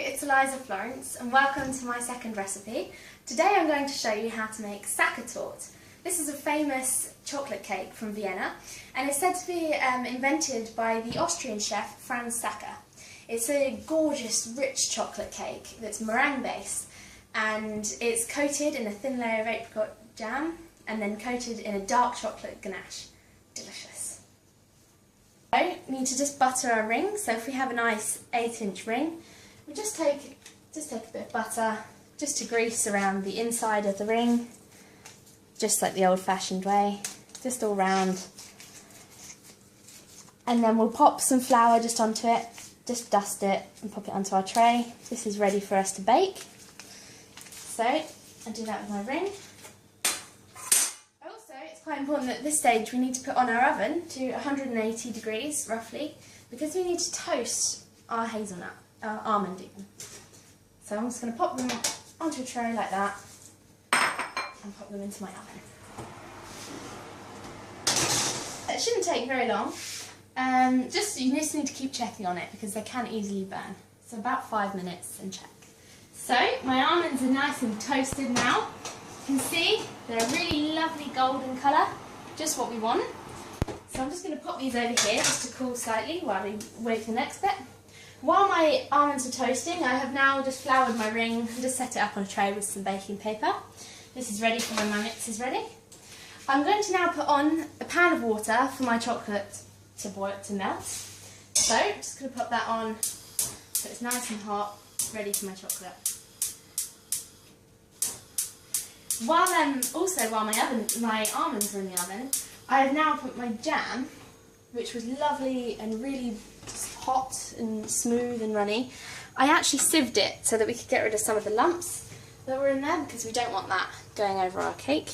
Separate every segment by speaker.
Speaker 1: It's Eliza Florence and welcome to my second recipe. Today I'm going to show you how to make Sacher Torte. This is a famous chocolate cake from Vienna and it's said to be invented by the Austrian chef Franz Sacher. It's a gorgeous rich chocolate cake that's meringue based and it's coated in a thin layer of apricot jam and then coated in a dark chocolate ganache. Delicious. So we need to just butter our ring, so if we have a nice 8-inch ring, we just take a bit of butter just to grease around the inside of the ring, just like the old-fashioned way, just all round. And then we'll pop some flour just onto it, just dust it and pop it onto our tray. This is ready for us to bake. So I do that with my ring. Also, it's quite important that at this stage we need to put on our oven to 180 degrees roughly, because we need to toast our hazelnut. Almond even. So I'm just going to pop them onto a tray like that and pop them into my oven. It shouldn't take very long. You just need to keep checking on it because they can easily burn. So about 5 minutes and check. So my almonds are nice and toasted now. You can see they're a really lovely golden colour, just what we want. So I'm just going to pop these over here just to cool slightly while we wait for the next bit. While my almonds are toasting, I have now just floured my ring and just set it up on a tray with some baking paper. This is ready for when my mix is ready. I'm going to now put on a pan of water for my chocolate to melt. So I'm just going to pop that on so it's nice and hot, ready for my chocolate. While my almonds are in the oven, I have now put my jam, which was lovely and really hot and smooth and runny. I actually sieved it so that we could get rid of some of the lumps that were in there because we don't want that going over our cake.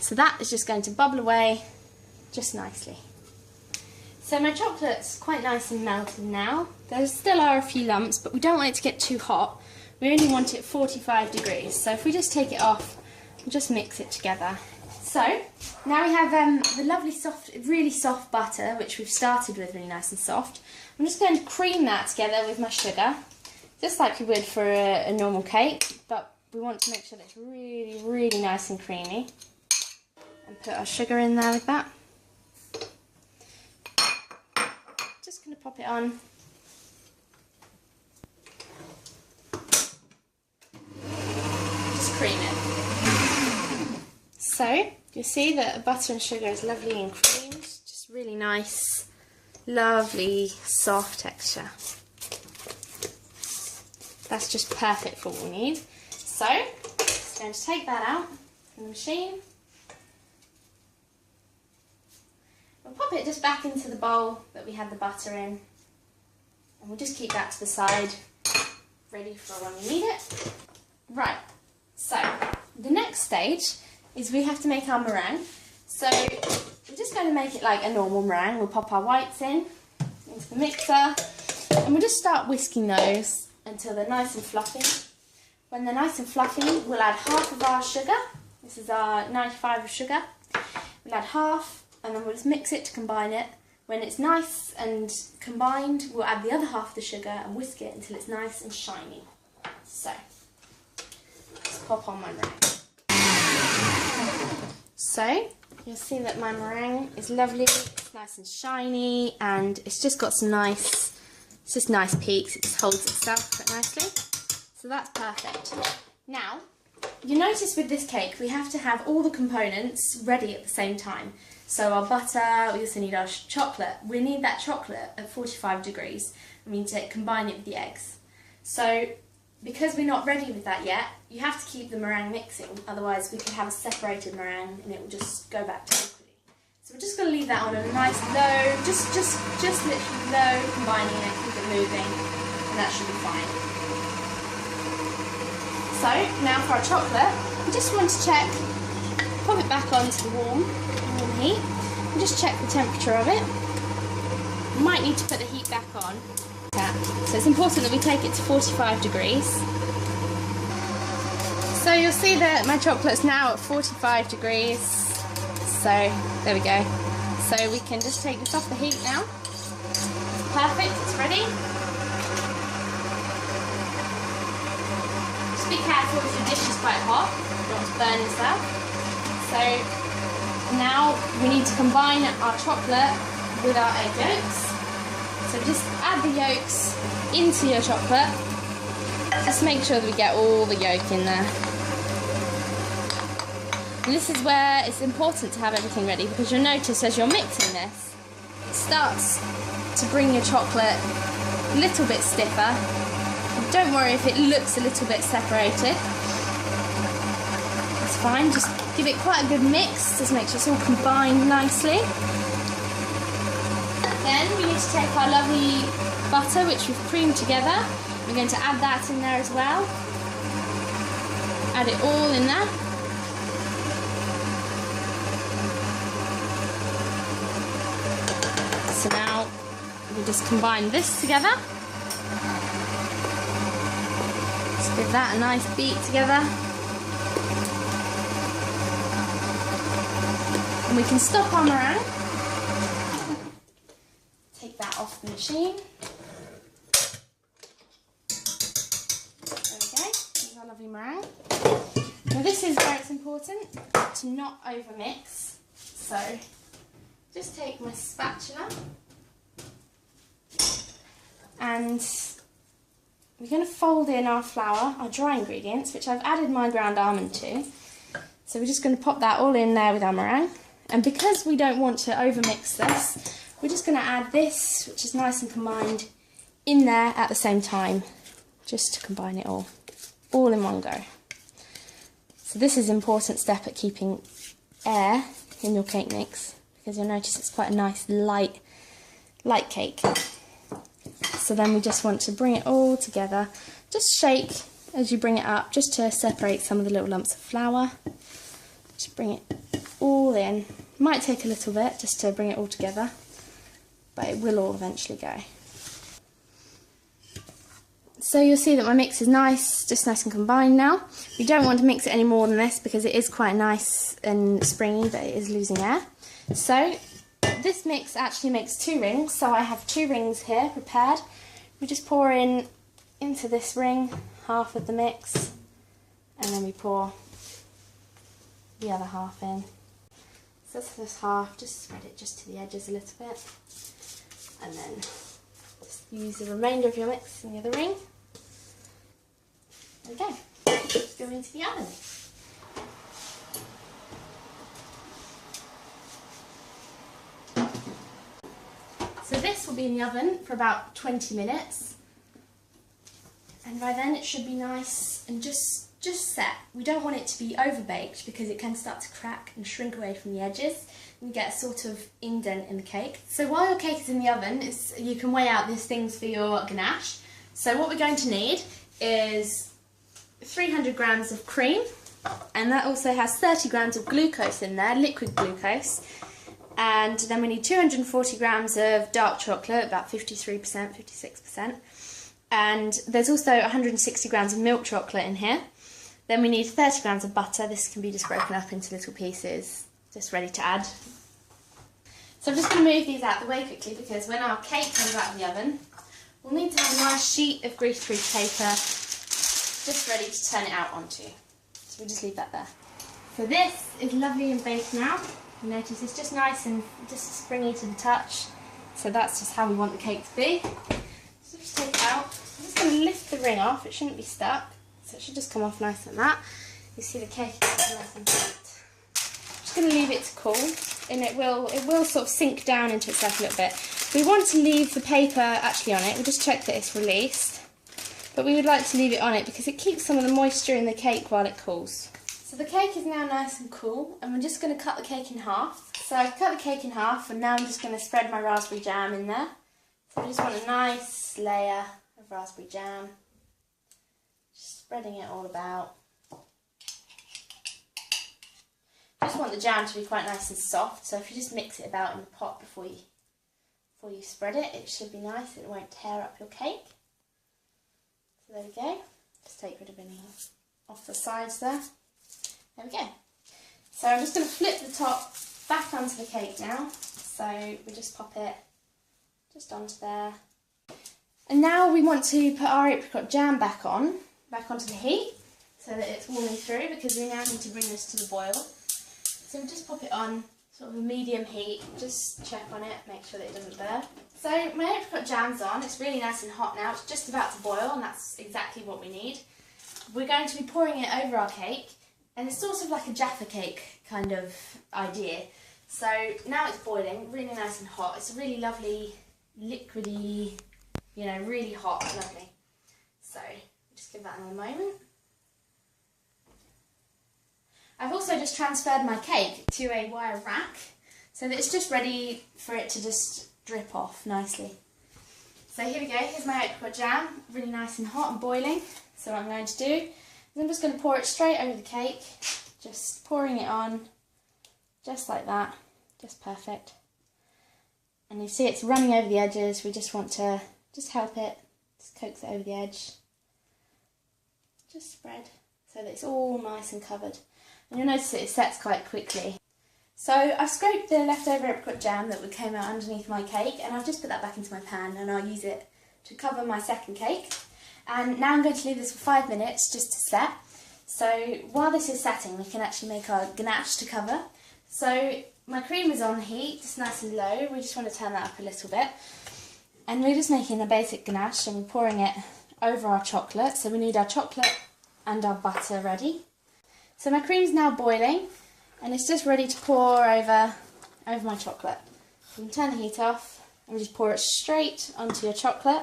Speaker 1: So that is just going to bubble away just nicely. So my chocolate's quite nice and melted now. There still are a few lumps, but we don't want it to get too hot. We only want it 45 degrees. So if we just take it off and just mix it together. So now we have the lovely soft, really soft butter, which we've started with really nice and soft. I'm just going to cream that together with my sugar, just like we would for a normal cake, but we want to make sure that it's really, really nice and creamy. And put our sugar in there with that. Just going to pop it on. Just cream it. So you'll see that the butter and sugar is lovely and creamed, just really nice, lovely, soft texture. That's just perfect for what we need. So, just going to take that out from the machine. We'll pop it just back into the bowl that we had the butter in. And we'll just keep that to the side, ready for when we need it. Right, so the next stage is we have to make our meringue. So we're just going to make it like a normal meringue. We'll pop our whites into the mixer and we'll just start whisking those until they're nice and fluffy. When they're nice and fluffy, we'll add half of our sugar. This is our 95 of sugar. We'll add half and then we'll just mix it to combine it. When it's nice and combined, we'll add the other half of the sugar and whisk it until it's nice and shiny. So, just pop on my meringue. So, you'll see that my meringue is lovely, it's nice and shiny, and it's just got some nice peaks, it just holds itself quite nicely. So that's perfect. Now, you notice with this cake we have to have all the components ready at the same time. So our butter, we also need our chocolate. We need that chocolate at 45 degrees. We need to combine it with the eggs. So, because we're not ready with that yet, you have to keep the meringue mixing, otherwise we could have a separated meringue and it will just go back to equally. So we're just going to leave that on a nice low, just literally low, combining it, keep it moving, and that should be fine. So now for our chocolate, we just want to check, pop it back onto the warm heat, and just check the temperature of it. You might need to put the heat back on. So it's important that we take it to 45 degrees. So you'll see that my chocolate's now at 45 degrees. So there we go. So we can just take this off the heat now. Perfect, it's ready. Just be careful if your dish is quite hot, you don't want to burn yourself. So now we need to combine our chocolate with our egg yolks. So just add the yolks into your chocolate. Just make sure that we get all the yolk in there. And this is where it's important to have everything ready, because you'll notice as you're mixing this, it starts to bring your chocolate a little bit stiffer. Don't worry if it looks a little bit separated. It's fine, just give it quite a good mix, just make sure it's all combined nicely. Then we need to take our lovely butter, which we've creamed together. We're going to add that in there as well. Add it all in there. So now we just combine this together. Just give that a nice beat together. And we can stop our meringue. Take that off the machine. There we go, here's our lovely meringue. Now this is where it's important to not overmix. So just take my spatula and we're going to fold in our flour, our dry ingredients, which I've added my ground almond to. So we're just going to pop that all in there with our meringue. And because we don't want to overmix this, we're just going to add this, which is nice and combined, in there at the same time, just to combine it all in one go. So this is an important step at keeping air in your cake mix, because you'll notice it's quite a nice light cake. So then we just want to bring it all together. Just shake as you bring it up, just to separate some of the little lumps of flour. Just bring it all in. Might take a little bit just to bring it all together, but it will all eventually go. So you'll see that my mix is nice, just nice and combined now. We don't want to mix it any more than this because it is quite nice and springy, but it is losing air. So this mix actually makes 2 rings, so I have 2 rings here prepared. We just pour in into this ring half of the mix, and then we pour the other half in. So that's this half, just spread it just to the edges a little bit, and then just use the remainder of your mix in the other ring. There we go. Let's go into the oven. So this will be in the oven for about 20 minutes, and by then it should be nice and just set. We don't want it to be overbaked because it can start to crack and shrink away from the edges and get a sort of indent in the cake. So while your cake is in the oven, you can weigh out these things for your ganache. So what we're going to need is 300 grams of cream, and that also has 30 grams of glucose in there, liquid glucose. And then we need 240 grams of dark chocolate, about 53%, 56%. And there's also 160 grams of milk chocolate in here. Then we need 30 grams of butter. This can be just broken up into little pieces, just ready to add. So I'm just going to move these out of the way quickly, because when our cake comes out of the oven, we'll need to have a nice sheet of grease-proof paper just ready to turn it out onto. So we'll just leave that there. So this is lovely and baked now. You notice it's just nice and just springy to the touch. So that's just how we want the cake to be. So just take it out. I'm just going to lift the ring off. It shouldn't be stuck. So it should just come off nice like that. You see the cake is nice and baked. I'm just going to leave it to cool, and it will sort of sink down into itself a little bit. We want to leave the paper actually on it. We'll just check that it's released. But we would like to leave it on it because it keeps some of the moisture in the cake while it cools. So the cake is now nice and cool, and we're just going to cut the cake in half. So I've cut the cake in half, and now I'm just going to spread my raspberry jam in there. So I just want a nice layer of raspberry jam. Just spreading it all about. Just want the jam to be quite nice and soft, so if you just mix it about in the pot before you spread it, it should be nice. It won't tear up your cake. So there we go. Just take rid of any off the sides there. There we go. So I'm just going to flip the top back onto the cake now. So we just pop it just onto there. And now we want to put our apricot jam back onto the heat so that it's warming through, because we now need to bring this to the boil. So we just pop it on sort of a medium heat, just check on it, make sure that it doesn't burn. So my apricot jam's on, it's really nice and hot now, it's just about to boil, and that's exactly what we need. We're going to be pouring it over our cake, and it's sort of like a Jaffa cake kind of idea. So now it's boiling, really nice and hot. It's a really lovely, liquidy, you know, really hot, lovely. So just give that another moment. I've also just transferred my cake to a wire rack so that it's just ready for it to just drip off nicely. So here we go, here's my apricot jam, really nice and hot and boiling. So what I'm going to do is I'm just going to pour it straight over the cake, just pouring it on, just like that, just perfect. And you see it's running over the edges, we just want to just help it, just coax it over the edge. Just spread so that it's all nice and covered. And you'll notice that it sets quite quickly. So I've scraped the leftover apricot jam that came out underneath my cake, and I've just put that back into my pan, and I'll use it to cover my second cake. And now I'm going to leave this for 5 minutes just to set. So while this is setting, we can actually make our ganache to cover. So my cream is on heat, just nice and low. We just want to turn that up a little bit. And we're just making a basic ganache, and we're pouring it over our chocolate. So we need our chocolate and our butter ready. So my cream's now boiling, and it's just ready to pour over my chocolate. You can turn the heat off and just pour it straight onto your chocolate.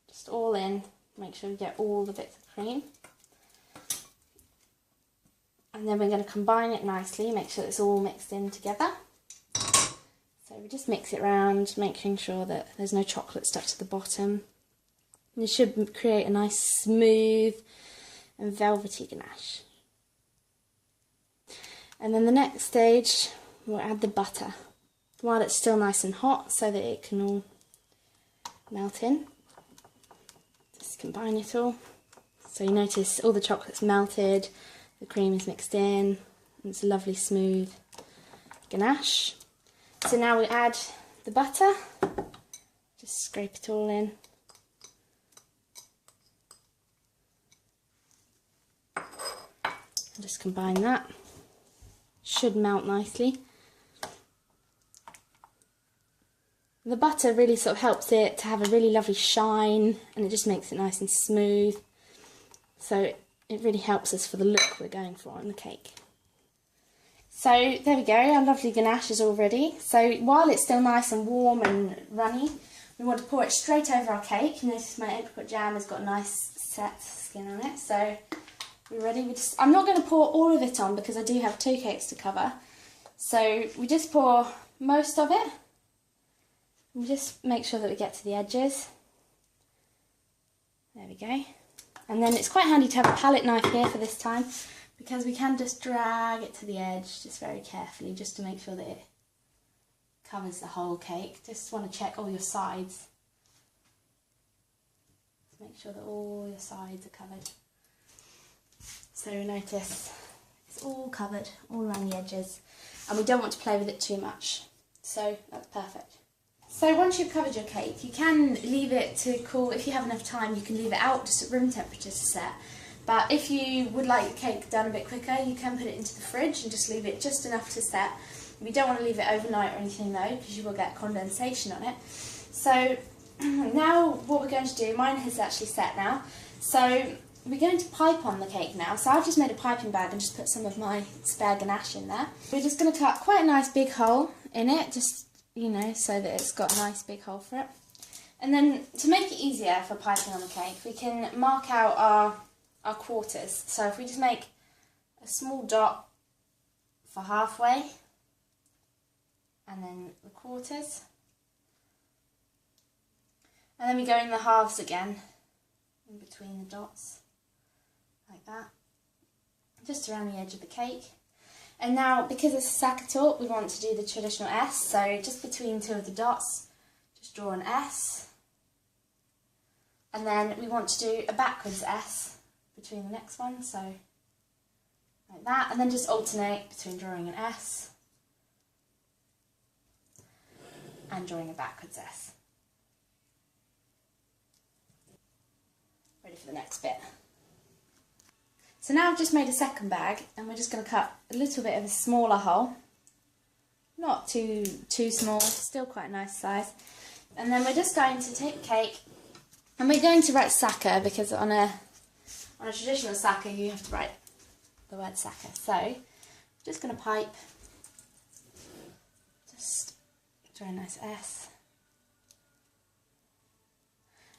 Speaker 1: Just all in, make sure you get all the bits of cream. And then we're going to combine it nicely, make sure it's all mixed in together. So we just mix it round, making sure that there's no chocolate stuck to the bottom. And it should create a nice smooth and velvety ganache. And then the next stage, we'll add the butter while it's still nice and hot so that it can all melt in. Just combine it all. So you notice all the chocolate's melted, the cream is mixed in, and it's a lovely smooth ganache. So now we add the butter, just scrape it all in. And just combine that. Should melt nicely. The butter really sort of helps it to have a really lovely shine, and it just makes it nice and smooth. So it really helps us for the look we're going for on the cake. So there we go, our lovely ganache is all ready. So while it's still nice and warm and runny, we want to pour it straight over our cake. You notice my apricot jam has got a nice set skin on it. So we're ready. I'm not going to pour all of it on because I do have 2 cakes to cover. So we just pour most of it. And just make sure that we get to the edges. There we go. And then it's quite handy to have a palette knife here for this time, because we can just drag it to the edge just very carefully, just to make sure that it covers the whole cake. Just want to check all your sides. Just make sure that all your sides are covered. So notice it's all covered, all around the edges, and we don't want to play with it too much. So that's perfect. So once you've covered your cake, you can leave it to cool. If you have enough time, you can leave it out just at room temperature to set. But if you would like your cake done a bit quicker, you can put it into the fridge and just leave it just enough to set. We don't want to leave it overnight or anything though, because you will get condensation on it. So now what we're going to do, mine has actually set now. So we're going to pipe on the cake now. So I've just made a piping bag and just put some of my spare ganache in there. We're just going to cut quite a nice big hole in it, just, you know, so that it's got a nice big hole for it. And then to make it easier for piping on the cake, we can mark out our quarters. So if we just make a small dot for halfway, and then the quarters, and then we go in the halves again, in between the dots, like that, just around the edge of the cake. And now, because it's a Sacher Torte, we want to do the traditional S, so just between 2 of the dots, just draw an S. And then we want to do a backwards S between the next one, so like that, and then just alternate between drawing an S and drawing a backwards S. Ready for the next bit. So now I've just made a second bag, and we're just going to cut a little bit of a smaller hole. Not too small, still quite a nice size. And then we're just going to take cake, and we're going to write Sacher, because on a traditional Sacher you have to write the word Sacher. So I'm just going to pipe, just draw a nice S.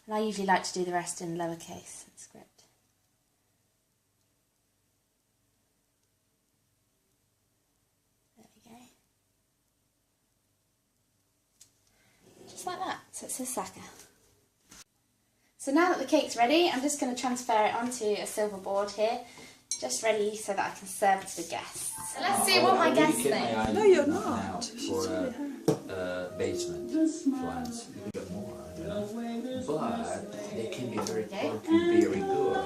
Speaker 1: And I usually like to do the rest in lowercase script. There we go. Just like that, so it says Sacher. So now that the cake's ready, I'm just going to transfer it onto a silver board here, just ready so that I can serve it to the guests. So let's see what my guests think.
Speaker 2: No, you're not.
Speaker 3: For basement plants, you get more, you know? But they can be very quirky, very good.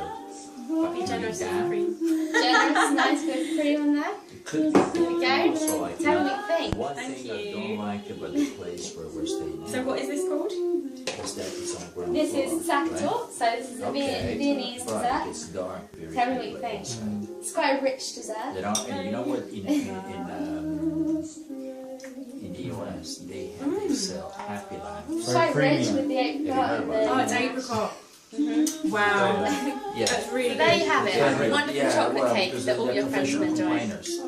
Speaker 1: Be generous with cream. Generous, nice whipped cream on there.
Speaker 3: It could be good.
Speaker 1: There we go.
Speaker 3: Also, like,
Speaker 1: Tell me what you think.
Speaker 3: one thing I don't like about the place where we're staying now
Speaker 2: So what is this called?
Speaker 3: is that it's on ground
Speaker 1: This
Speaker 3: floor,
Speaker 1: is Sacher
Speaker 3: right?
Speaker 1: Torte, so this is a Viennese
Speaker 3: But
Speaker 1: dessert.
Speaker 3: it's dark, very
Speaker 1: Tell me
Speaker 3: good,
Speaker 1: what you
Speaker 3: like,
Speaker 1: think. It's quite a rich dessert.
Speaker 3: You know, and you know what? In the US, they sell Happy Land.
Speaker 1: It's quite rich with the apricot and the...
Speaker 2: Oh, it's apricot. Wow.
Speaker 3: Yeah.
Speaker 2: That's really
Speaker 1: So there you have it,
Speaker 3: Yeah,
Speaker 1: a wonderful chocolate cake
Speaker 3: because
Speaker 1: that all
Speaker 3: they're
Speaker 1: your friends will
Speaker 3: professional
Speaker 1: enjoy.
Speaker 3: complainers.